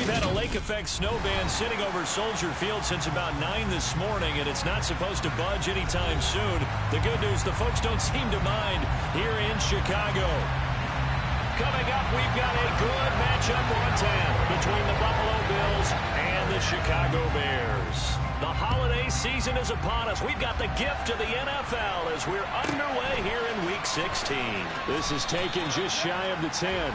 had a lake effect snow band sitting over Soldier Field since about 9 this morning, and it's not supposed to budge anytime soon. The good news, the folks don't seem to mind here in Chicago. Coming up, we've got a good matchup on tap between the Buffalo Bills and the Chicago Bears. The holiday season is upon us. We've got the gift of the NFL as we're underway here in Week 16. This is taken just shy of the 10.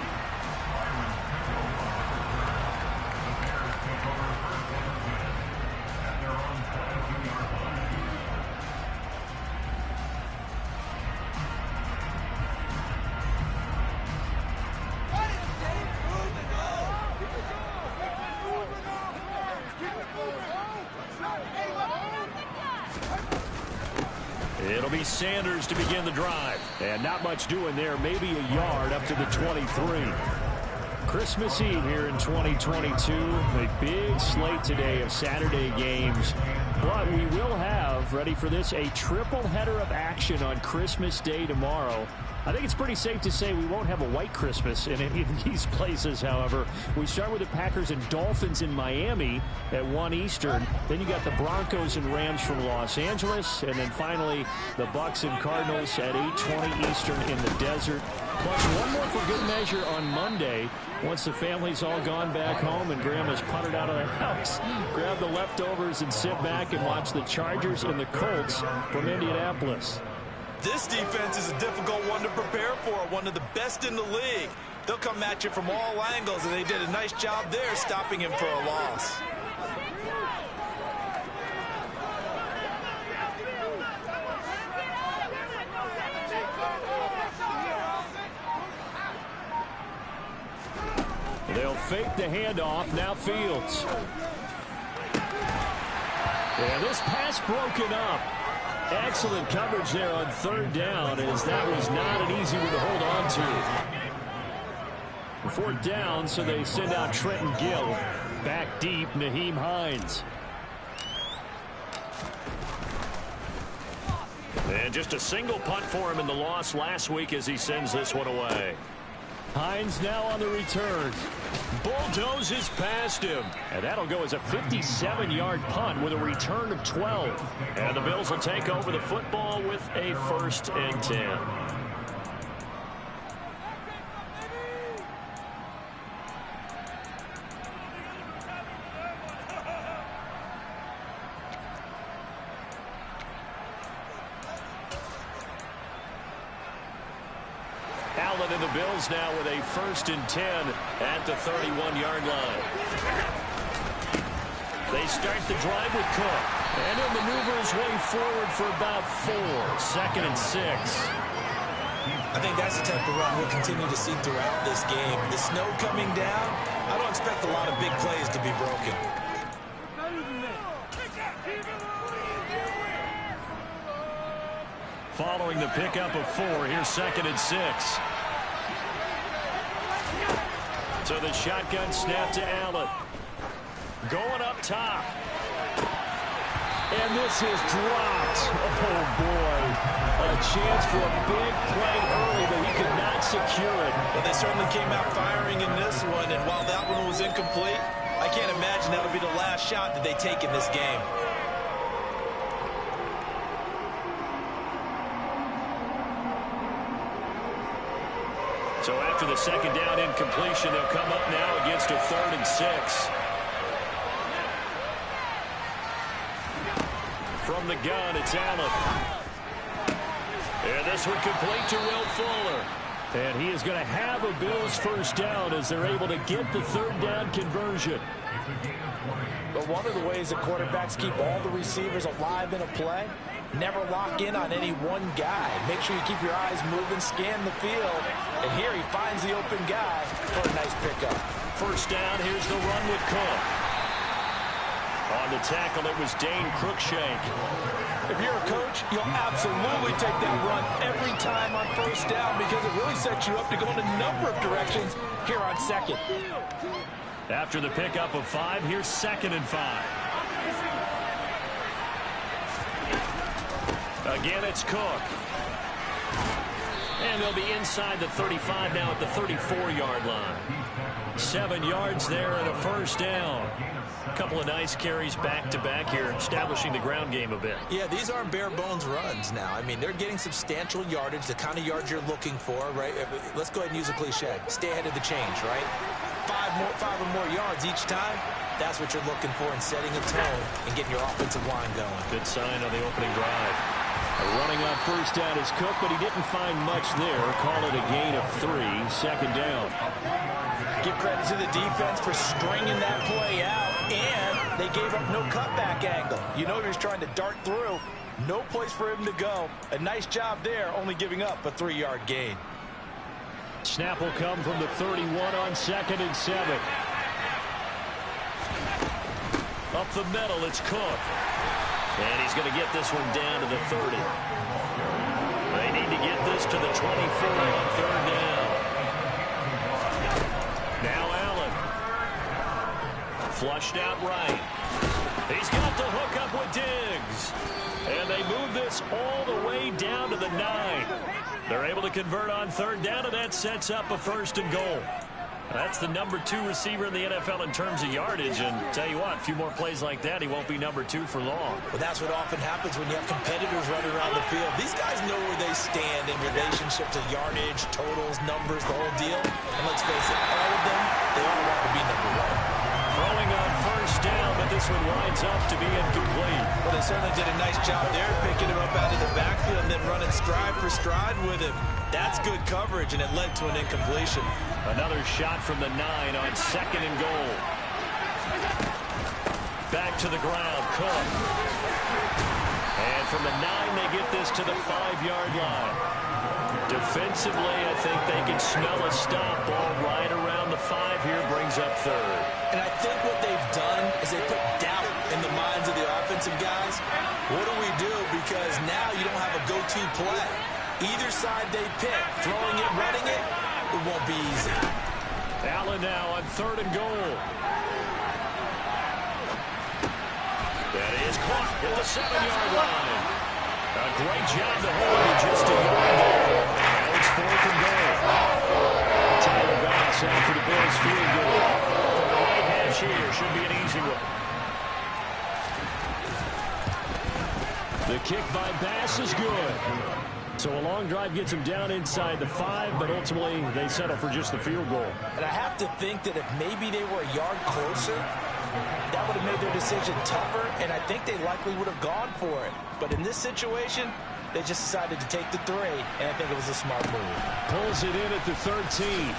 It'll be Sanders to begin the drive. And not much doing there. Maybe a yard up to the 23. Christmas Eve here in 2022. A big slate today of Saturday games. But we will have, ready for this, a triple header of action on Christmas Day tomorrow. I think it's pretty safe to say we won't have a white Christmas in any of these places, however. We start with the Packers and Dolphins in Miami at 1 Eastern. Then you got the Broncos and Rams from Los Angeles. And then finally, the Bucs and Cardinals at 8:20 Eastern in the desert. Plus one more for good measure on Monday. Once the family's all gone back home and Grandma's puttered out of the house, grab the leftovers and sit back and watch the Chargers and the Colts from Indianapolis. This defense is a difficult one to prepare for, one of the best in the league. They'll come at you from all angles, and they did a nice job there stopping him for a loss. They'll fake the handoff. Now Fields. And this pass broken up. Excellent coverage there on third down, as that was not an easy one to hold on to. Fourth down, so they send out Trenton Gill. Back deep, Nyheim Hines. And just a single punt for him in the loss last week as he sends this one away. Hines now on the return. Bulldozes past him. And that'll go as a 57-yard punt with a return of 12. And the Bills will take over the football with a 1st and 10. Allen and the Bills now with a 1st and 10 at the 31-yard line. They start the drive with Cook. And he'll maneuver his way forward for about 4. 2nd and 6. I think that's the type of run we'll continue to see throughout this game. The snow coming down, I don't expect a lot of big plays to be broken. Following the pickup of 4, here's 2nd and 6. So the shotgun snap to Allen. Going up top. And this is dropped. Oh, boy. A chance for a big play early, but he could not secure it. Well, they certainly came out firing in this one, and while that one was incomplete, I can't imagine that'll be the last shot that they take in this game. So after the 2nd down incompletion, they'll come up now against a 3rd and 6. From the gun, it's Allen. And this one complete to Will Fuller. And he is going to have a Bills 1st down as they're able to get the 3rd down conversion. But one of the ways that quarterbacks keep all the receivers alive in a play, never lock in on any one guy. Make sure you keep your eyes moving, scan the field. And here he finds the open guy for a nice pickup. 1st down, here's the run with Cook. On the tackle, it was Dane Cruikshank. If you're a coach, you'll absolutely take that run every time on 1st down because it really sets you up to go in a number of directions here on 2nd. After the pickup of 5, here's 2nd and 5. Again, it's Cook. And they'll be inside the 35 now at the 34-yard line. 7 yards there and a first down. A couple of nice carries back-to-back here, establishing the ground game a bit. Yeah, these aren't bare-bones runs now. I mean, they're getting substantial yardage, the kind of yards you're looking for, right? Let's go ahead and use a cliche. Stay ahead of the change, right? Five or more yards each time. That's what you're looking for in setting a tone and getting your offensive line going. Good sign on the opening drive. Running on first down is Cook, but he didn't find much there. Call it a gain of 3, second down. Give credit to the defense for stringing that play out, and they gave up no cutback angle. You know he was trying to dart through. No place for him to go. A nice job there, only giving up a 3-yard gain. Snap will come from the 31 on 2nd and 7. Up the middle, it's Cook. And he's going to get this one down to the 30. They need to get this to the 24 on 3rd down. Now Allen. Flushed out right. He's got the hook up with Diggs. And they move this all the way down to the 9. They're able to convert on 3rd down, and that sets up a 1st and goal. That's the number 2 receiver in the NFL in terms of yardage, and tell you what, a few more plays like that, he won't be number 2 for long. Well, that's what often happens when you have competitors running around the field. These guys know where they stand in relationship to yardage, totals, numbers, the whole deal. And let's face it, all of them, they all want to be number 1. Throwing on first down, but this one winds up to be incomplete. Well, they certainly did a nice job there, picking him up out of the backfield and then running stride for stride with him. That's good coverage, and it led to an incompletion. Another shot from the 9 on 2nd and goal. Back to the ground, Cook. And from the 9, they get this to the 5-yard line. Defensively, I think they can smell a stop. Ball right around the 5 here, brings up 3rd. And I think what they've done is they put doubt in the minds of the offensive guys. What do we do? Because now you don't have a go-to play. Either side they pick, throwing it, running it, it won't be easy. Allen now on 3rd and goal. That is caught at the 7-yard line. A great job to hold it just a yard there. Now it's 4th and goal. Tyler Bass out for the Bills field goal. From the right hash here, should be an easy one. The kick by Bass is good. So a long drive gets him down inside the 5, but ultimately they settle for just the field goal. And I have to think that if maybe they were a yard closer, that would have made their decision tougher, and I think they likely would have gone for it. But in this situation, they just decided to take the 3, and I think it was a smart move. Pulls it in at the 13.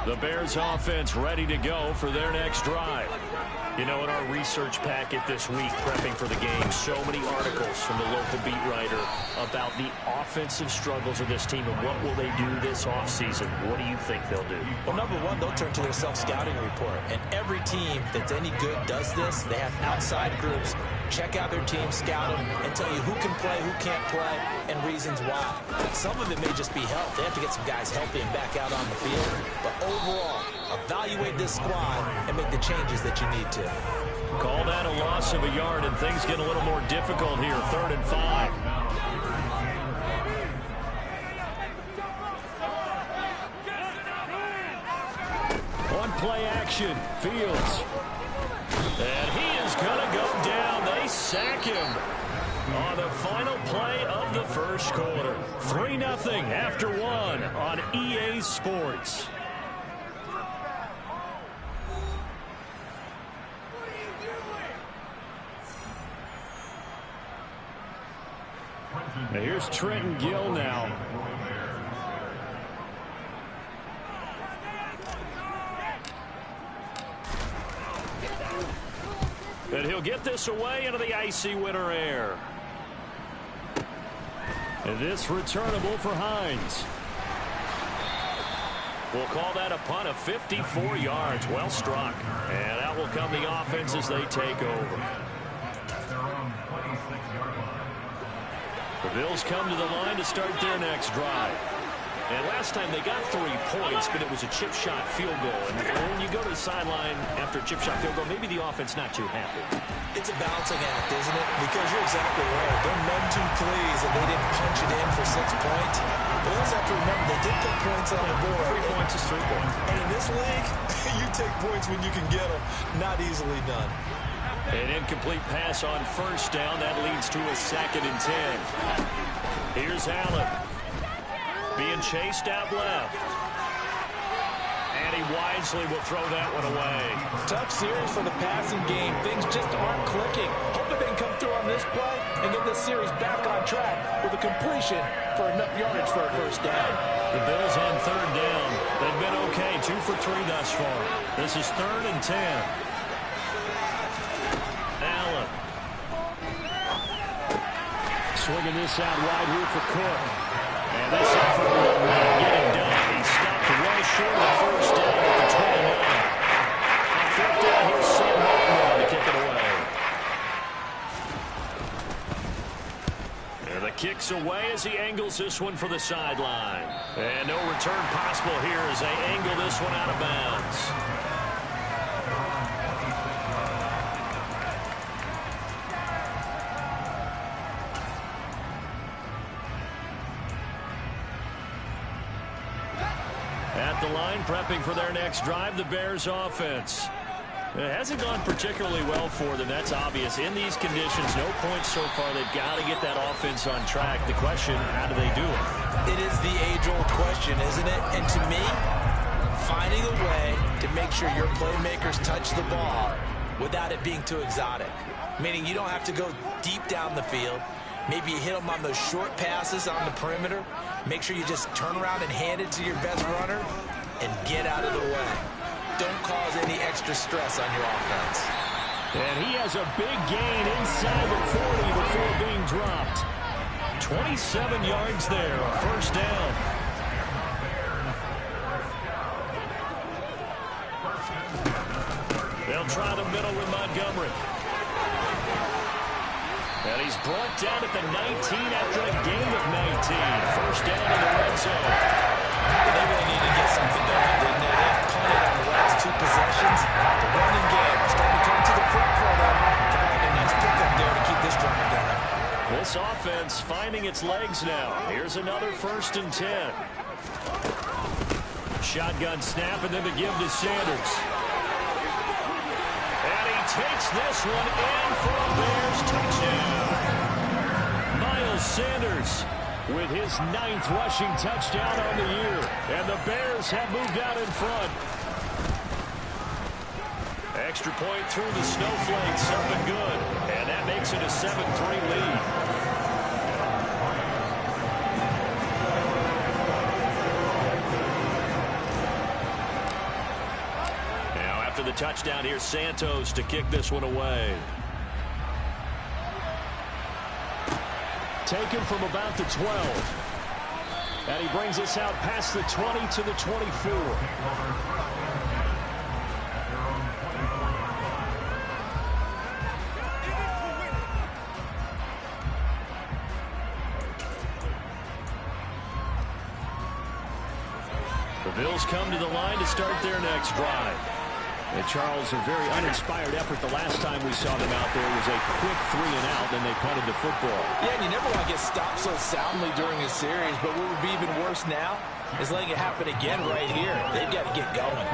The Bears offense ready to go for their next drive. You know, in our research packet this week, prepping for the game, so many articles from the local beat writer about the offensive struggles of this team and what will they do this offseason. What do you think they'll do? Well, number 1, they'll turn to their self-scouting report. And every team that's any good does this. They have outside groups. Check out their team, scout them, and tell you who can play, who can't play, and reasons why. Some of it may just be health. They have to get some guys healthy and back out on the field. But overall, evaluate this squad and make the changes that you need to. Call that a loss of a yard, and things get a little more difficult here. 3rd and 5. On play action, Fields. And he is going to go down. They sack him on the final play of the first quarter. 3-0 after 1 on EA Sports. Now here's Trenton Gill now. And he'll get this away into the icy winter air. And this returnable for Hines. We'll call that a punt of 54 yards. Well struck. And out will come the offense as they take over. The Bills come to the line to start their next drive. And last time they got 3 points, but it was a chip shot field goal. And when you go to the sideline after a chip shot field goal, maybe the offense not too happy. It's a balancing act, isn't it? Because you're exactly right. They're none too pleased that they didn't punch it in for 6 points. But we also have to remember they did put points on the board. 3 points is 3 points. And in this league, you take points when you can get them. Not easily done. An incomplete pass on first down. That leads to a 2nd and 10. Here's Allen. Being chased out left. And he wisely will throw that one away. Tough series for the passing game. Things just aren't clicking. Hoping they can come through on this play and get this series back on track with a completion for enough yardage for a first down. The Bills on 3rd down. They've been okay, 2 for 3 thus far. This is 3rd and 10. Allen. Swinging this out wide here for Cook. And this effort will not get him done. He stopped well short of the first down at the 29. On 4th down, here's Sam Martin to kick it away. And the kick's away as he angles this one for the sideline. And no return possible here as they angle this one out of bounds. At the line, prepping for their next drive, the Bears offense. It hasn't gone particularly well for them, that's obvious. In these conditions, no points so far. They've got to get that offense on track. The question, how do they do it? It is the age-old question, isn't it? And to me, finding a way to make sure your playmakers touch the ball without it being too exotic. Meaning you don't have to go deep down the field. Maybe you hit them on those short passes on the perimeter. Make sure you just turn around and hand it to your best runner and get out of the way. Don't cause any extra stress on your offense. And he has a big gain inside the 40 before being dropped. 27 yards there on first down. They'll try the middle with Montgomery. And he's brought down at the 19 after a gain of 19. First down in the red zone. They really need to get something going, didn't they? They've punted on the last 2 possessions. The running game is starting to come to the front for them. Provide a nice pickup there to keep this drive going. This offense finding its legs now. Here's another 1st and 10. Shotgun snap and then the give to Sanders. And he takes this one in for a Bears touchdown. Miles Sanders with his 9th rushing touchdown on the year. And the Bears have moved out in front. Extra point through the snowflakes, up and good. And that makes it a 7-3 lead. Now after the touchdown, here's Santos to kick this one away. Taken from about the 12. And he brings us out past the 20 to the 24. The Bills come to the line to start their next drive. And Charles, a very uninspired effort the last time we saw them out there. It was a quick 3 and out, then they punted the football. Yeah, and you never want to get stopped so soundly during a series, but what would be even worse now is letting it happen again right here. They've got to get going.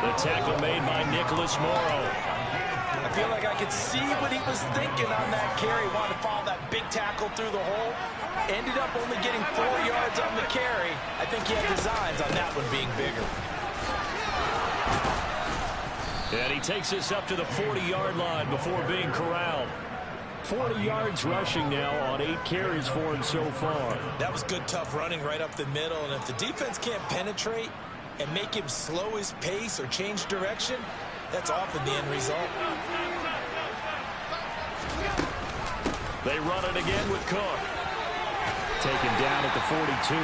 The tackle made by Nicholas Morrow. I feel like I could see what he was thinking on that carry. Wanted to follow that big tackle through the hole. Ended up only getting 4 yards on the carry. I think he had designs on that one being bigger. And he takes us up to the 40-yard line before being corralled. 40 yards rushing now on 8 carries for him so far. That was good, tough running right up the middle. And if the defense can't penetrate and make him slow his pace or change direction, that's often the end result. They run it again with Cook. Taken down at the 42.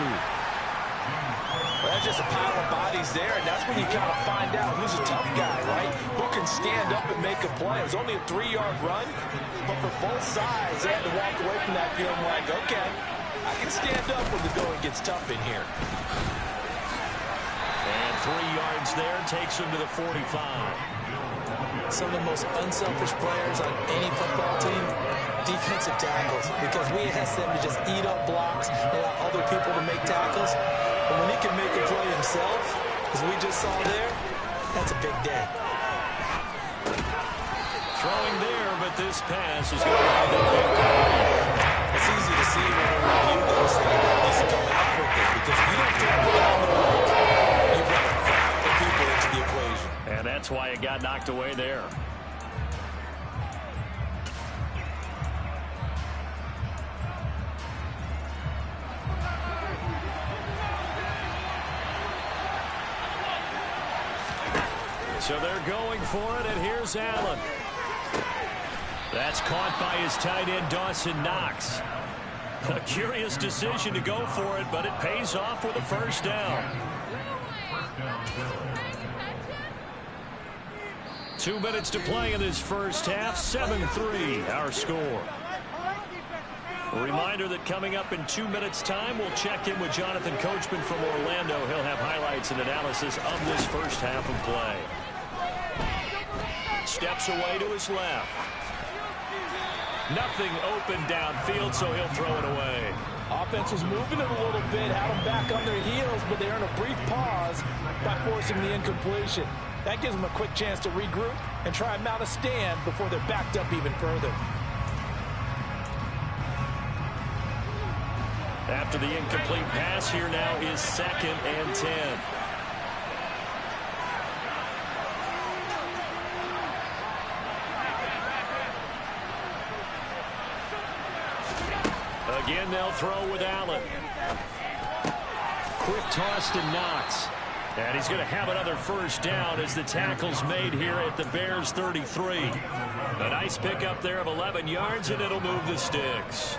Well, that's just a pile of bodies there, and that's when you kind of find out who's a tough guy, right? Who can stand up and make a play. It was only a 3-yard run, but for both sides, they had to walk away from that feeling like, okay, I can stand up when the going gets tough in here. And 3 yards there takes him to the 45. Some of the most unselfish players on any football team, defensive tackles, because we ask them to just eat up blocks and allow other people to make tackles. But when he can make a play himself, as we just saw there, that's a big day. Throwing there, but this pass is going to wind up incomplete. It's easy to see when we review those things that needs to come out quickly, because if you don't throw it down the ball, you bring a crowd of people into the equation. And that's why it got knocked away there. So they're going for it, and here's Allen. That's caught by his tight end, Dawson Knox. A curious decision to go for it, but it pays off with a first down. 2 minutes to play in this first half. 7-3, our score. A reminder that coming up in 2 minutes' time, we'll check in with Jonathan Coachman from Orlando. He'll have highlights and analysis of this first half of play. Steps away to his left. Nothing open downfield, so he'll throw it away. Offense was moving it a little bit, had them back on their heels, but they're in a brief pause by forcing the incompletion. That gives them a quick chance to regroup and try and mount a stand before they're backed up even further. After the incomplete pass, here now is 2nd and 10. Again, they'll throw with Allen. Quick toss to Knox. And he's going to have another first down as the tackle's made here at the Bears' 33. A nice pickup there of 11 yards, and it'll move the sticks.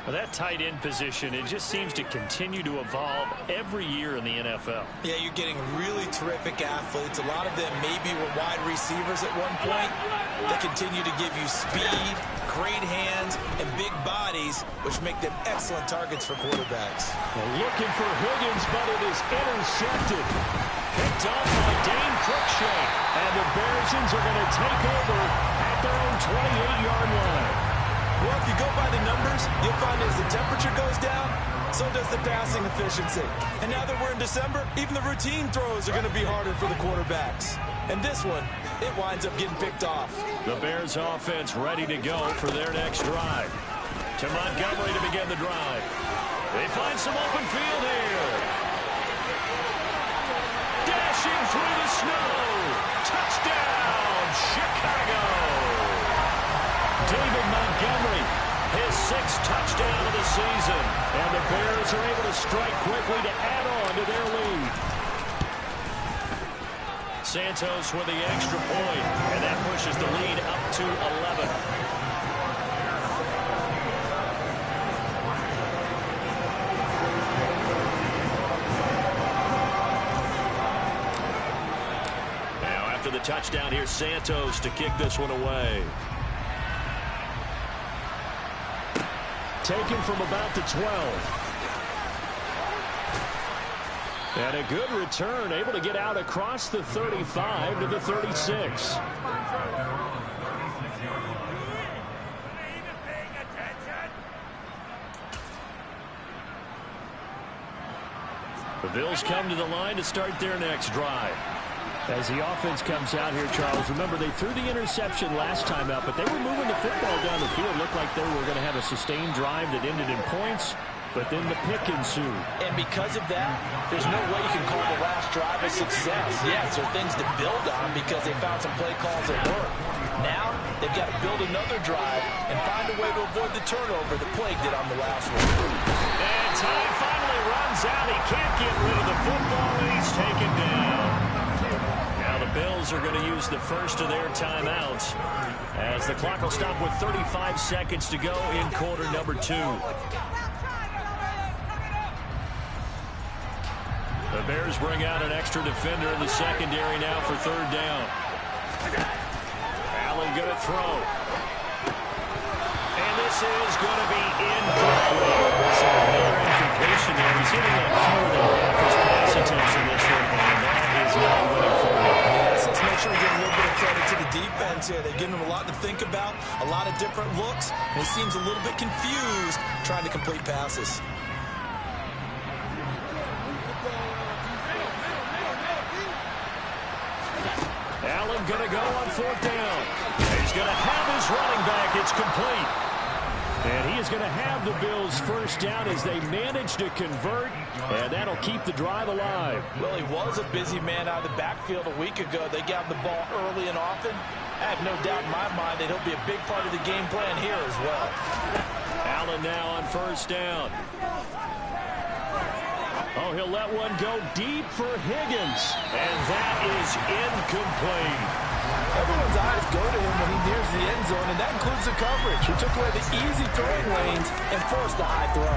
Well, that tight end position, it just seems to continue to evolve every year in the NFL. Yeah, you're getting really terrific athletes. A lot of them maybe were wide receivers at one point. They continue to give you speed, great hands, and big bodies, which make them excellent targets for quarterbacks. Well, looking for Higgins, but it is intercepted. Picked off by Dane Cruikshank. And the Bearsons are going to take over at their own 28-yard line. Well, if you go by the numbers, you'll find as the temperature goes down, so does the passing efficiency. And now that we're in December, even the routine throws are going to be harder for the quarterbacks. And this one, it winds up getting picked off. The Bears offense ready to go for their next drive. To Montgomery to begin the drive. They find some open field here. Dashing through the snow. Touchdown, Chicago. David Montgomery, his 6th touchdown of the season. And the Bears are able to strike quickly to add on to their lead. Santos with the extra point, and that pushes the lead up to 11. Now after the touchdown, here's Santos to kick this one away. Taken from about the 12. And a good return, able to get out across the 35 to the 36. The Bills come to the line to start their next drive. As the offense comes out here, Charles, remember they threw the interception last time out, but they were moving the football down the field. Looked like they were going to have a sustained drive that ended in points, but then the pick ensued. And because of that, there's no way you can call the last drive a success. Yes, there are things to build on because they found some play calls that work. Now, they've got to build another drive and find a way to avoid the turnover that plagued it on the last one. And time finally runs out. He can't get rid of the football, and he's taken down. Now the Bills are going to use the first of their timeouts as the clock will stop with 35 seconds to go in quarter number 2. The Bears bring out an extra defender in the secondary now for 3rd down. Allen going to throw. And this is going to be incomplete. defense here. They're giving him a lot to think about, a lot of different looks, and he seems a little bit confused trying to complete passes. Allen going to go on 4th down. He's going to have his running back. It's complete. And he is going to have the Bills' first down as they manage to convert, and that'll keep the drive alive. Well, he was a busy man out of the backfield a week ago. They got the ball early and often. I have no doubt in my mind that he'll be a big part of the game plan here as well. Allen now on 1st down. Oh, he'll let one go deep for Higgins, and that is incomplete. Everyone's eyes go to him when he nears the end zone, and that includes the coverage. He took away the easy throwing lanes and forced a high throw.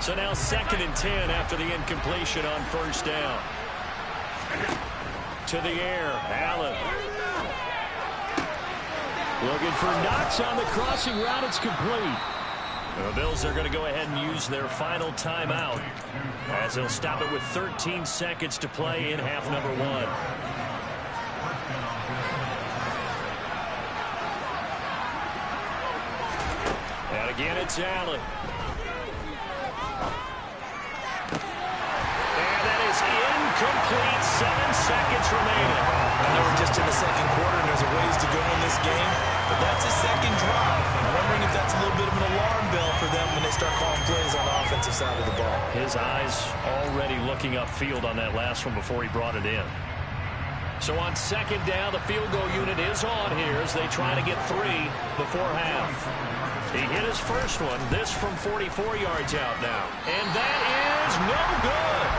So now 2nd and 10 after the incompletion on 1st down. To the air, Allen. Looking for Knox on the crossing route. It's complete. The Bills are going to go ahead and use their final timeout as they'll stop it with 13 seconds to play in half number 1. And again, it's Allen. And that is incomplete. 7 seconds remaining. I know we're just in the 2nd quarter and there's a ways to go in this game, but that's a 2nd drive. I'm wondering if that's a little bit of an alarm bell for them when they start calling plays on the offensive side of the ball. His eyes already looking upfield on that last one before he brought it in. So on 2nd down, the field goal unit is on here as they try to get 3 before half. He hit his first one, this from 44 yards out now. And that is no good.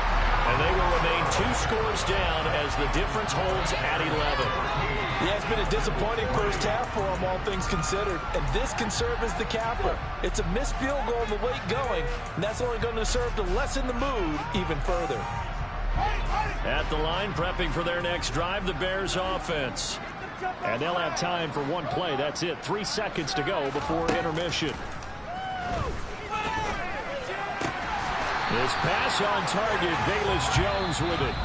And they will remain 2 scores down as the difference holds at 11. Yeah, it's been a disappointing first half for him, all things considered. And this can serve as the capper. It's a missed field goal in the late going, and that's only going to serve to lessen the mood even further. At the line, prepping for their next drive, the Bears offense. And they'll have time for one play. That's it. 3 seconds to go before intermission. This pass on target. Velus Jones with it.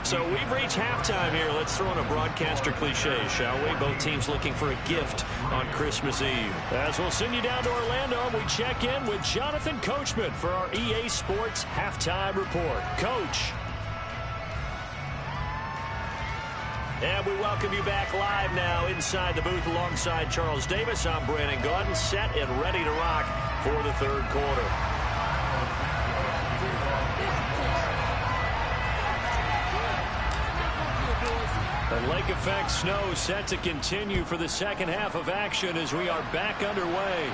So we've reached halftime here. Let's throw in a broadcaster cliche, shall we? Both teams looking for a gift on Christmas Eve. As we'll send you down to Orlando, we check in with Jonathan Coachman for our EA Sports Halftime Report. Coach. And we welcome you back live now inside the booth alongside Charles Davis. I'm Brandon Gaudin, set and ready to rock for the 3rd quarter. The lake effect snow set to continue for the 2nd half of action as we are back underway.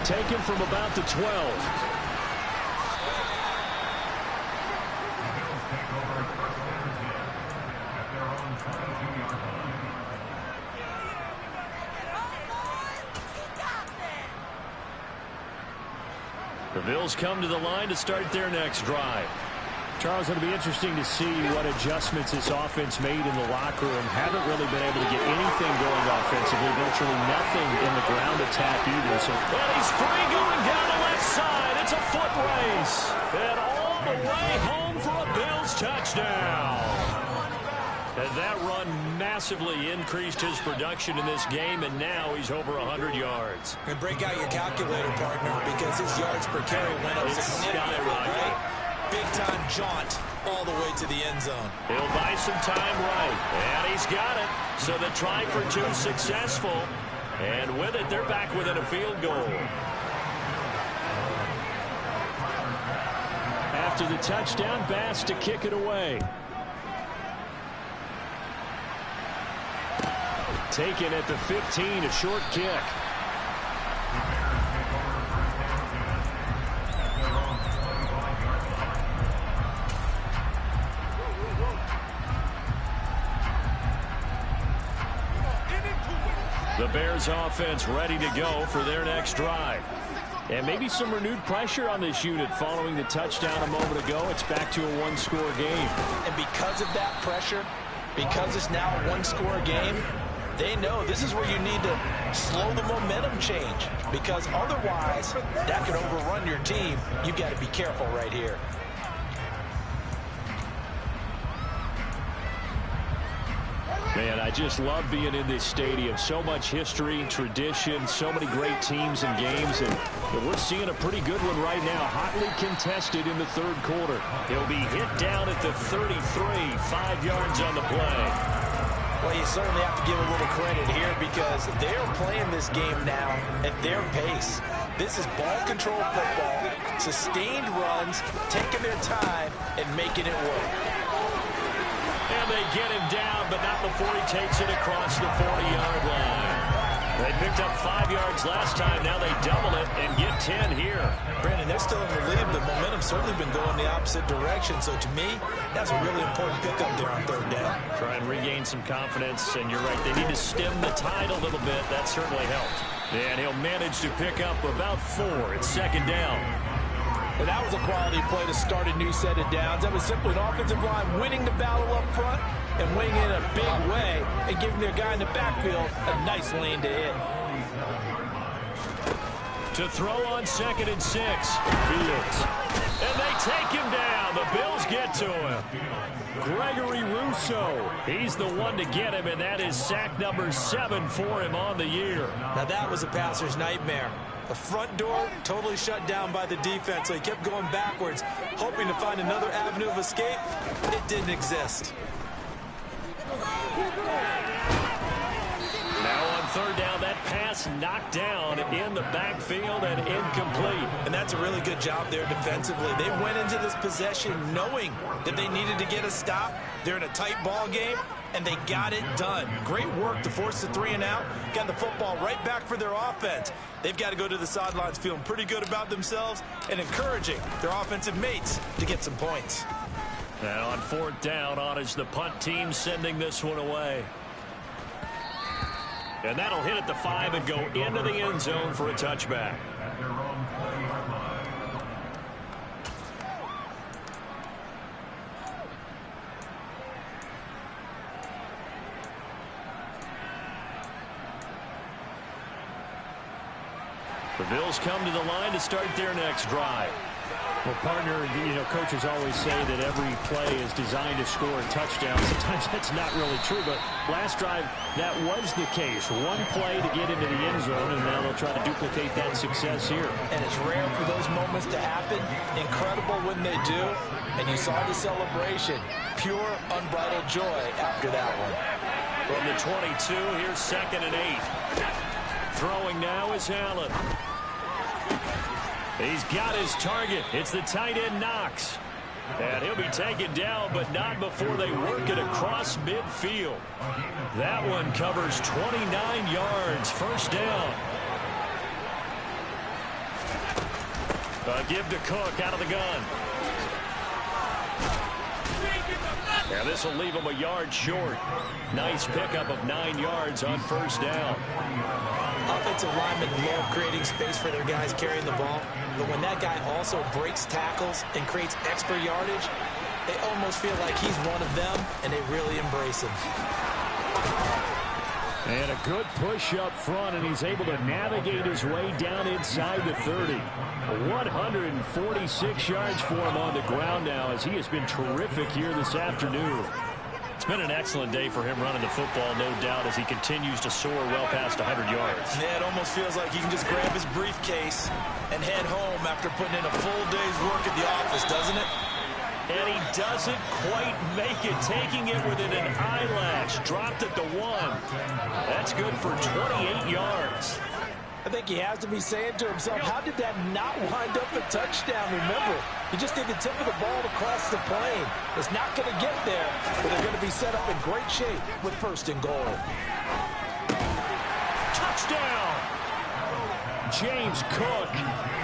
Taken from about the 12. The Bills come to the line to start their next drive. Charles, it'll be interesting to see what adjustments this offense made in the locker room. Haven't really been able to get anything going offensively. Virtually nothing in the ground attack either. So, well, he's free going down the left side. It's a foot race. And all the way home for a Bills touchdown. And that run massively increased his production in this game, and now he's over 100 yards. And break out your calculator, partner, because his yards per carry went up significantly, right? Big-time jaunt all the way to the end zone. He'll buy some time right, and he's got it. So the try for 2 successful, and with it, they're back within a field goal. After the touchdown, Bass to kick it away. Taken at the 15, a short kick. The Bears offense ready to go for their next drive. And maybe some renewed pressure on this unit following the touchdown a moment ago. It's back to a 1-score game. And because of that pressure, because it's now a 1-score game, they know this is where you need to slow the momentum change, because otherwise that could overrun your team. You've got to be careful right here. Man, I just love being in this stadium. So much history, tradition, so many great teams and games. And we're seeing a pretty good one right now. Hotly contested in the third quarter. He'll be hit down at the 33, 5 yards on the play. Well, you certainly have to give a little credit here because they're playing this game now at their pace. This is ball control football, sustained runs, taking their time, and making it work. And they get him down, but not before he takes it across the 40-yard line. They picked up 5 yards last time. Now they double it and get 10 here. Brandon, they're still in the lead. The momentum's certainly been going the opposite direction. So to me, that's a really important pickup there on third down. Try and regain some confidence. And you're right, they need to stem the tide a little bit. That certainly helped. And he'll manage to pick up about 4. It's second down. And that was a quality play to start a new set of downs. That was simply an offensive line winning the battle up front and winning in a big way and giving their guy in the backfield a nice lane to hit. To throw on 2nd and 6. Fields. And they take him down. The Bills get to him. Gregory Rousseau. He's the one to get him, and that is sack number 7 for him on the year. Now that was a passer's nightmare. The front door totally shut down by the defense, so he kept going backwards, hoping to find another avenue of escape. It didn't exist. Now on third down, that pass knocked down in the backfield and incomplete. And that's a really good job there defensively. They went into this possession knowing that they needed to get a stop. They're in a tight ball game, and they got it done. Great work to force the 3 and out. Got the football right back for their offense. They've got to go to the sidelines feeling pretty good about themselves and encouraging their offensive mates to get some points. Now on fourth down, on is the punt team sending this one away. And that'll hit at the 5 and go into the end zone for a touchback. The Bills come to the line to start their next drive. Well, partner, coaches always say that every play is designed to score a touchdown. Sometimes that's not really true, but last drive, that was the case. One play to get into the end zone, and now they'll try to duplicate that success here. And it's rare for those moments to happen. Incredible when they do. And you saw the celebration. Pure, unbridled joy after that one. From the 22, here's 2nd and 8. Throwing now is Allen. He's got his target. It's the tight end Knox. And he'll be taken down, but not before they work it across midfield. That one covers 29 yards. First down. Give to Cook out of the gun. And this will leave him a yard short. Nice pickup of 9 yards on first down. Offensive linemen love creating space for their guys carrying the ball. But when that guy also breaks tackles and creates extra yardage, they almost feel like he's one of them, and they really embrace him. And a good push up front, and he's able to navigate his way down inside the 30. 146 yards for him on the ground now, as he has been terrific here this afternoon. It's been an excellent day for him running the football, no doubt, as he continues to soar well past 100 yards. Yeah, it almost feels like he can just grab his briefcase and head home after putting in a full day's work at the office, doesn't it? And he doesn't quite make it, taking it within an eyelash. Dropped at the 1. That's good for 28 yards. I think he has to be saying to himself, how did that not wind up a touchdown? Remember, he just did the tip of the ball to cross the plane. It's not going to get there, but they're going to be set up in great shape with 1st and goal. Touchdown! James Cook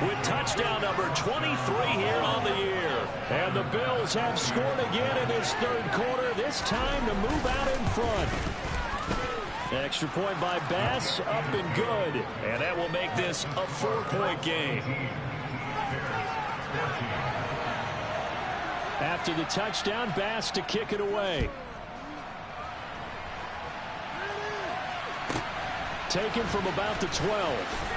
with touchdown number 23 here on the year. And the Bills have scored again in this third quarter, this time to move out in front. Extra point by Bass, up and good. And that will make this a 4-point game. After the touchdown, Bass to kick it away. Taken from about the 12.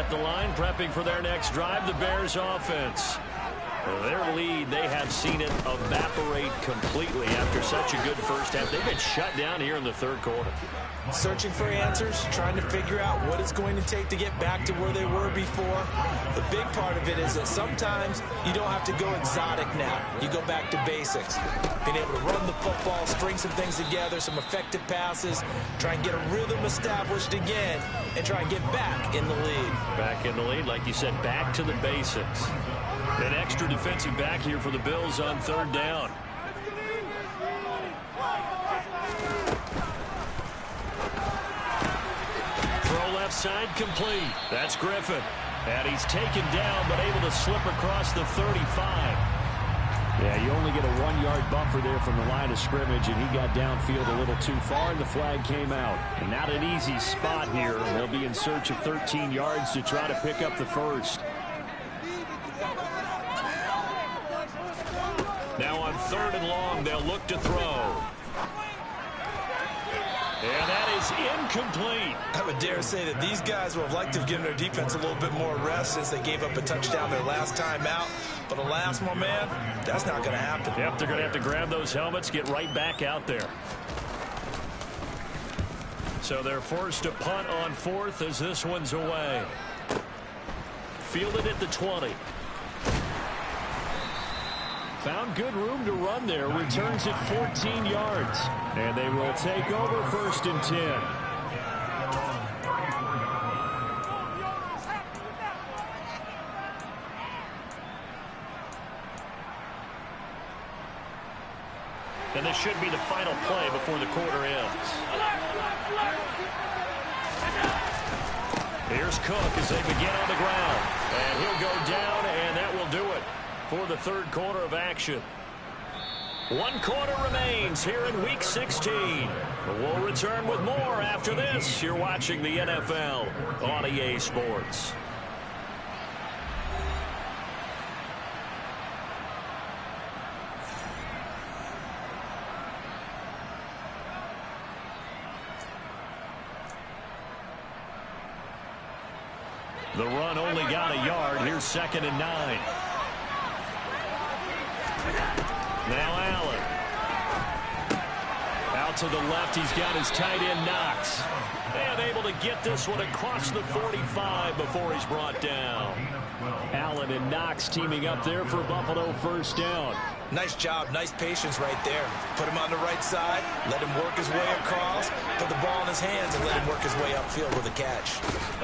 at the line, prepping for their next drive, the Bears offense. Their lead, they have seen it evaporate completely after such a good first half. They've been shut down here in the third quarter. Searching for answers, trying to figure out what it's going to take to get back to where they were before. The big part of it is that sometimes you don't have to go exotic now. You go back to basics. Being able to run the football, string some things together, some effective passes, try and get a rhythm established again, and try and get back in the lead. Back in the lead, like you said, back to the basics. An extra defensive back here for the Bills on third down. Throw left side complete. That's Griffin. And he's taken down but able to slip across the 35. Yeah, you only get a 1-yard buffer there from the line of scrimmage, and he got downfield a little too far, and the flag came out. And not an easy spot here. They'll be in search of 13 yards to try to pick up the first. Now on third and long, they'll look to throw. And that is incomplete. I would dare say that these guys would have liked to have given their defense a little bit more rest since they gave up a touchdown their last time out. But alas, my man, that's not going to happen. Yep, they're going to have to grab those helmets, get right back out there. So they're forced to punt on fourth as this one's away. Fielded at the 20. Found good room to run there. Returns at 14 yards. And they will take over first and 10. And this should be the final play before the quarter ends. Here's Cook as they begin on the ground. And he'll go down, and that will do it for the third quarter of action. 1 quarter remains here in Week 16. We'll return with more after this. You're watching the NFL on EA Sports. The run only got a yard. Here's 2nd and 9. Now Allen. Out to the left, he's got his tight end Knox. And able to get this one across the 45 before he's brought down. Allen and Knox teaming up there for Buffalo first down. Nice job, nice patience right there. Put him on the right side, let him work his way across, put the ball in his hands, and let him work his way upfield with a catch.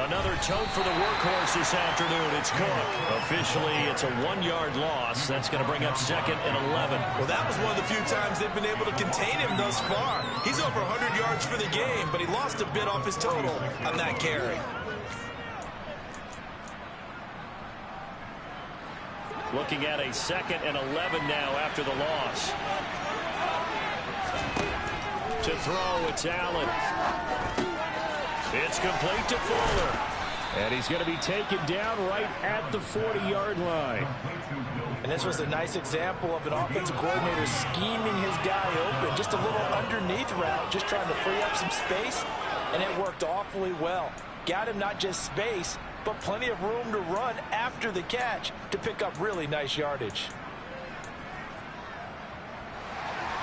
Another tote for the workhorse this afternoon. It's Cook. Officially, it's a 1-yard loss. That's going to bring up 2nd and 11. Well, that was one of the few times they've been able to contain him thus far. He's over 100 yards for the game, but he lost a bit off his total on that carry. Looking at a 2nd and 11 now after the loss. To throw, it's Allen. It's complete to Fuller. And he's going to be taken down right at the 40-yard line. And this was a nice example of an offensive coordinator scheming his guy open. Just a little underneath route, just trying to free up some space. And it worked awfully well. Got him not just space, but plenty of room to run after the catch to pick up really nice yardage.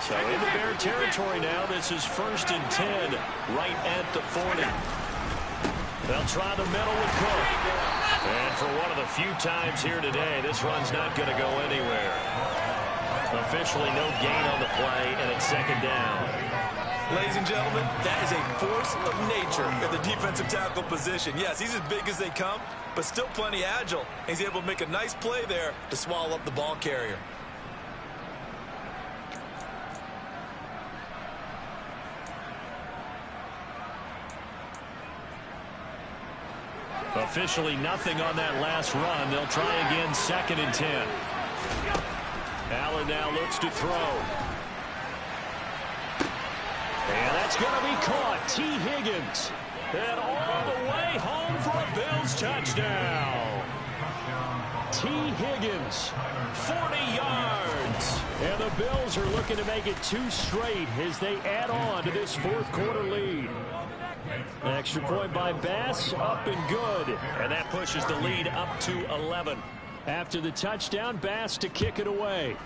So in the Bear territory now, this is 1st and 10, right at the 40. They'll try the middle with Cook. And for one of the few times here today, this run's not going to go anywhere. Officially no gain on the play, and it's 2nd down. Ladies and gentlemen, that is a force of nature in the defensive tackle position. Yes, he's as big as they come, but still plenty agile. He's able to make a nice play there to swallow up the ball carrier. Officially nothing on that last run. They'll try again, 2nd and 10. Allen now looks to throw. And that's going to be caught. T. Higgins. And all the way home for a Bills touchdown. T. Higgins, 40 yards. And the Bills are looking to make it 2 straight as they add on to this 4th quarter lead. Extra point by Bass, up and good. And that pushes the lead up to 11. After the touchdown, Bass to kick it away.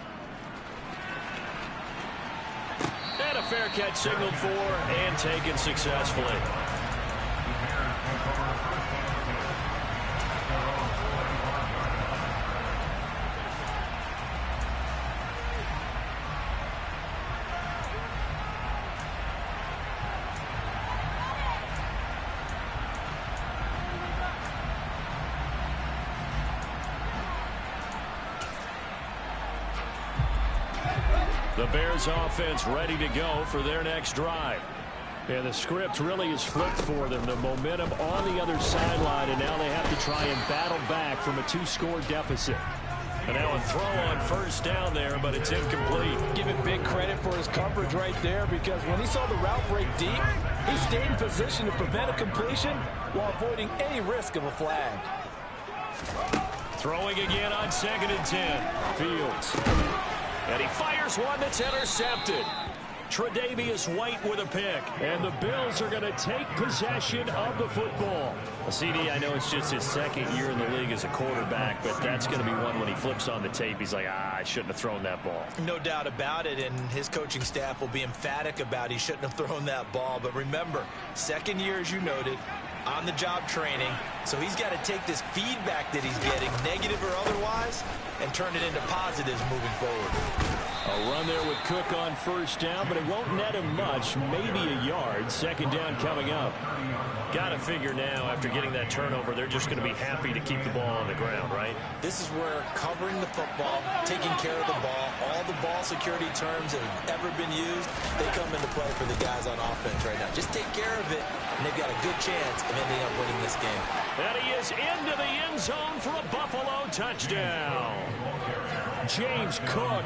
And a fair catch signaled for and taken successfully. The Bears offense ready to go for their next drive. And the script really is flipped for them. The momentum on the other sideline, and now they have to try and battle back from a 2-score deficit. And now a throw on first down there, but it's incomplete. Give him big credit for his coverage right there, because when he saw the route break deep, he stayed in position to prevent a completion while avoiding any risk of a flag. Throwing again on 2nd and 10. Fields. And he fires one that's intercepted. Tre'Davious White with a pick. And the Bills are going to take possession of the football. CD, I know it's just his second year in the league as a quarterback, but that's going to be one when he flips on the tape. He's like, I shouldn't have thrown that ball. No doubt about it, and his coaching staff will be emphatic about he shouldn't have thrown that ball. But remember, second year, as you noted, on-the-job training, so he's got to take this feedback that he's getting, negative or otherwise, and turn it into positives moving forward. A run there with Cook on first down, but it won't net him much, maybe a yard. 2nd down coming up. Got to figure now, after getting that turnover, they're just going to be happy to keep the ball on the ground, right? This is where covering the football, taking care of the ball, all the ball security terms that have ever been used, they come into play for the guys on offense right now. Just take care of it, and they've got a good chance of ending up winning this game. And he is into the end zone for a Buffalo touchdown. James Cook,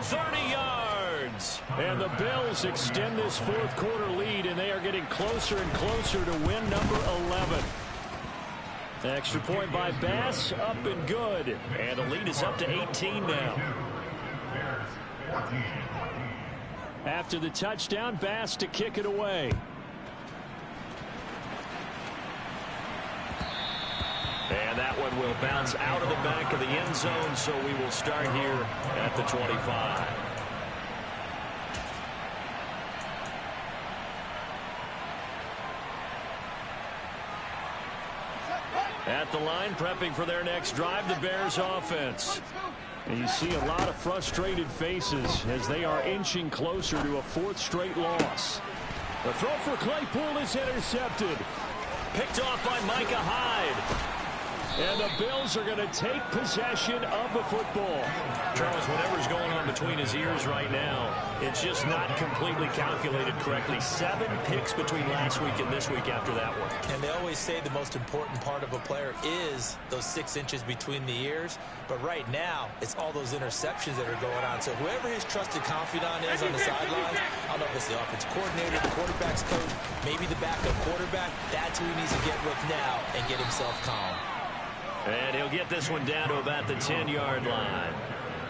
30 yards. And the Bills extend this 4th quarter lead, and they are getting closer and closer to win number 11. Extra point by Bass, up and good. And the lead is up to 18 now. After the touchdown, Bass to kick it away. And that one will bounce out of the back of the end zone, so we will start here at the 25. At the line, prepping for their next drive, the Bears offense. And you see a lot of frustrated faces as they are inching closer to a 4th straight loss. The throw for Claypool is intercepted. Picked off by Micah Hyde. And the Bills are going to take possession of the football. Charles, whatever's going on between his ears right now, it's just not completely calculated correctly. 7 picks between last week and this week after that one. And they always say the most important part of a player is those 6 inches between the ears. But right now, it's all those interceptions that are going on. So whoever his trusted confidant is on the sidelines, I don't know if it's the offensive coordinator, the quarterback's coach, maybe the backup quarterback, that's who he needs to get with now and get himself calm. And he'll get this one down to about the 10-yard line.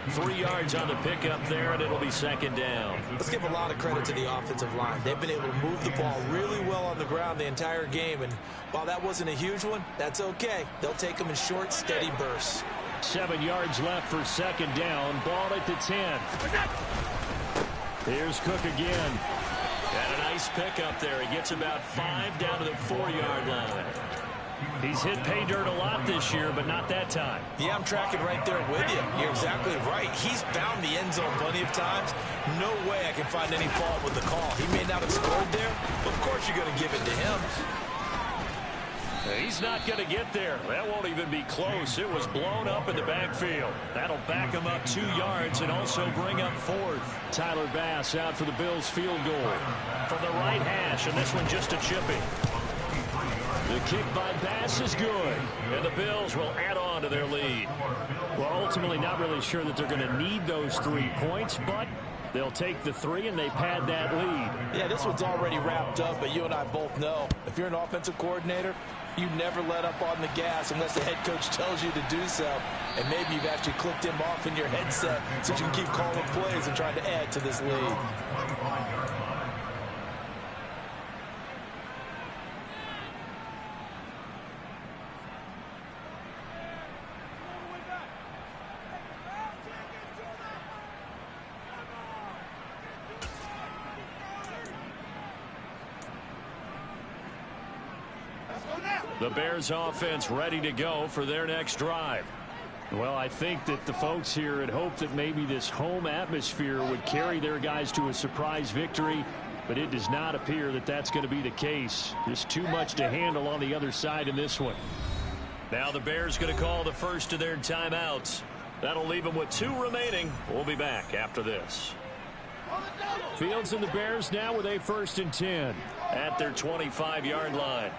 3 yards on the pickup there, and it'll be 2nd down. Let's give a lot of credit to the offensive line. They've been able to move the ball really well on the ground the entire game, and while that wasn't a huge one, that's okay. They'll take them in short, steady bursts. 7 yards left for 2nd down. Ball at the 10. Here's Cook again. And a nice pickup there. He gets about 5 down to the 4-yard line. He's hit pay dirt a lot this year, but not that time. Yeah, I'm tracking right there with you. You're exactly right. He's found the end zone plenty of times. No way I can find any fault with the call. He may not have scored there, but of course you're going to give it to him. He's not going to get there. That won't even be close. It was blown up in the backfield. That'll back him up 2 yards and also bring up 4th. Tyler Bass out for the Bills field goal from the right hash, and this one just a chipping. The kick by Bass is good, and the Bills will add on to their lead. Well, ultimately not really sure that they're going to need those 3 points, but they'll take the 3 and they pad that lead. Yeah, this one's already wrapped up, but you and I both know if you're an offensive coordinator, you never let up on the gas unless the head coach tells you to do so. And maybe you've actually clicked him off in your headset so you can keep calling plays and trying to add to this lead. The Bears offense ready to go for their next drive. Well, I think that the folks here had hoped that maybe this home atmosphere would carry their guys to a surprise victory, but it does not appear that that's going to be the case. Just too much to handle on the other side in this one. Now the Bears going to call the first of their timeouts. That'll leave them with 2 remaining. We'll be back after this. Fields and the Bears now with a 1st and 10 at their 25-yard line.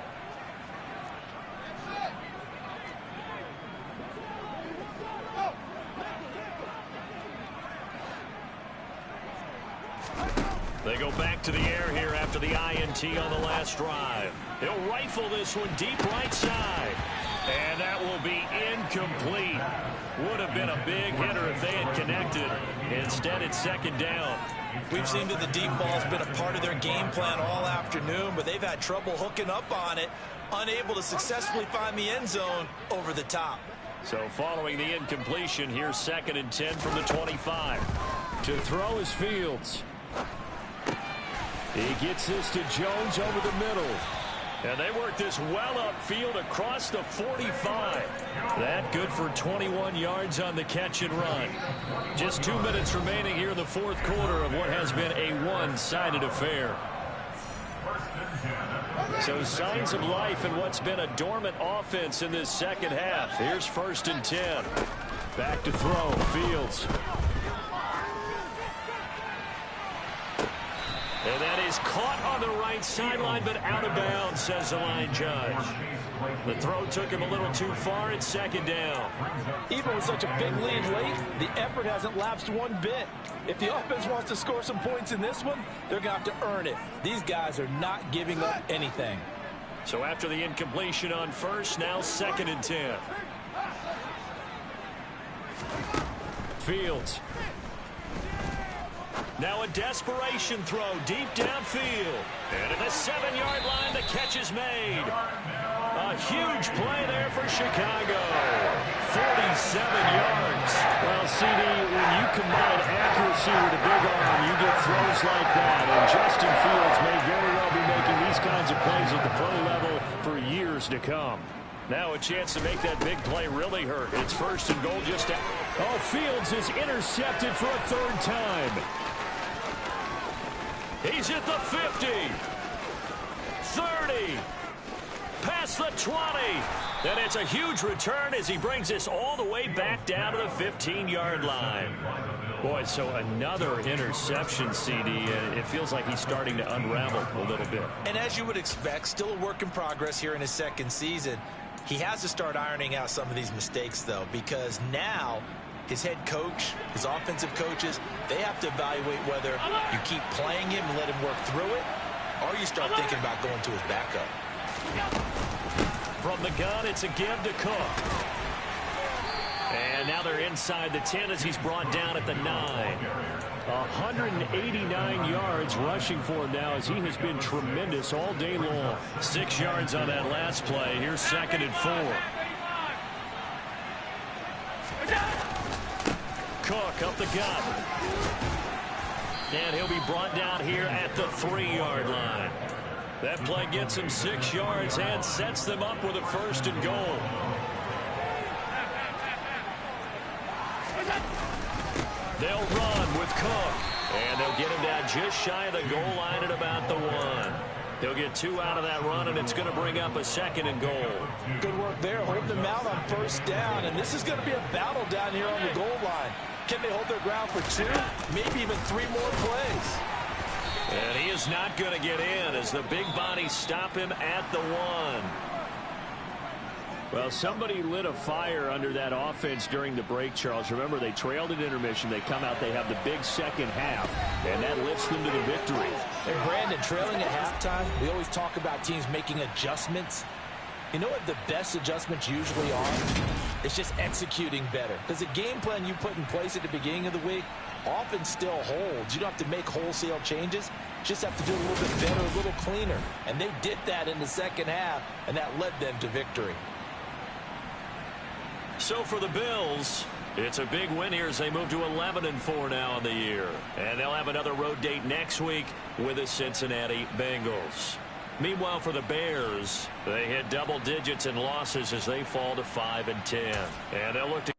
They go back to the air here after the INT on the last drive. He'll rifle this one deep right side. And that will be incomplete. Would have been a big hitter if they had connected. Instead, it's 2nd down. We've seen that the deep ball's been a part of their game plan all afternoon, but they've had trouble hooking up on it, unable to successfully find the end zone over the top. So following the incompletion, here's 2nd and 10 from the 25. To throw is Fields. He gets this to Jones over the middle. And they work this well upfield across the 45. That good for 21 yards on the catch and run. Just 2 minutes remaining here in the 4th quarter of what has been a one-sided affair. So signs of life in what's been a dormant offense in this second half. Here's 1st and 10. Back to throw, Fields. And that is caught on the right sideline, but out of bounds, says the line judge. The throw took him a little too far. It's 2nd down. Even with such a big lead late, the effort hasn't lapsed one bit. If the offense wants to score some points in this one, they're going to have to earn it. These guys are not giving up anything. So after the incompletion on 1st, now 2nd and 10. Fields. Now a desperation throw deep downfield. And at the 7-yard line, the catch is made. A huge play there for Chicago. 47 yards. Well, CD, when you combine accuracy with a big arm, you get throws like that. And Justin Fields may very well be making these kinds of plays at the pro level for years to come. Now a chance to make that big play really hurt. It's 1st and goal just out. Oh, Fields is intercepted for a 3rd time. He's at the 50, 30, past the 20, and it's a huge return as he brings this all the way back down to the 15-yard line. Boy, so another interception, CD. It feels like he's starting to unravel a little bit. And as you would expect, still a work in progress here in his 2nd season. He has to start ironing out some of these mistakes, though, because now his head coach, his offensive coaches, they have to evaluate whether you keep playing him and let him work through it, or you start thinking about going to his backup. From the gun, it's a give to Cook. And now they're inside the 10 as he's brought down at the 9. 189 yards rushing for him now as he has been tremendous all day long. 6 yards on that last play. Here's 2nd and 4. Cook up the gut. And he'll be brought down here at the 3-yard line. That play gets him 6 yards and sets them up with a 1st and goal. They'll run with Cook. And they'll get him down just shy of the goal line at about the 1. He'll get 2 out of that run, and it's going to bring up a 2nd and goal. Good work there, holding them out on 1st down, and this is going to be a battle down here on the goal line. Can they hold their ground for 2, maybe even 3 more plays? And he is not going to get in as the big bodies stop him at the 1. Well, somebody lit a fire under that offense during the break, Charles. Remember, they trailed at intermission. They come out, they have the big second half, and that lifts them to the victory. And Brandon, trailing at halftime, we always talk about teams making adjustments. You know what the best adjustments usually are? It's just executing better. Because the game plan you put in place at the beginning of the week often still holds. You don't have to make wholesale changes. You just have to do a little bit better, a little cleaner. And they did that in the second half, and that led them to victory. So for the Bills, it's a big win here as they move to 11-4 now in the year. And they'll have another road date next week with the Cincinnati Bengals. Meanwhile, for the Bears, they hit double digits in losses as they fall to 5-10. And they'll look to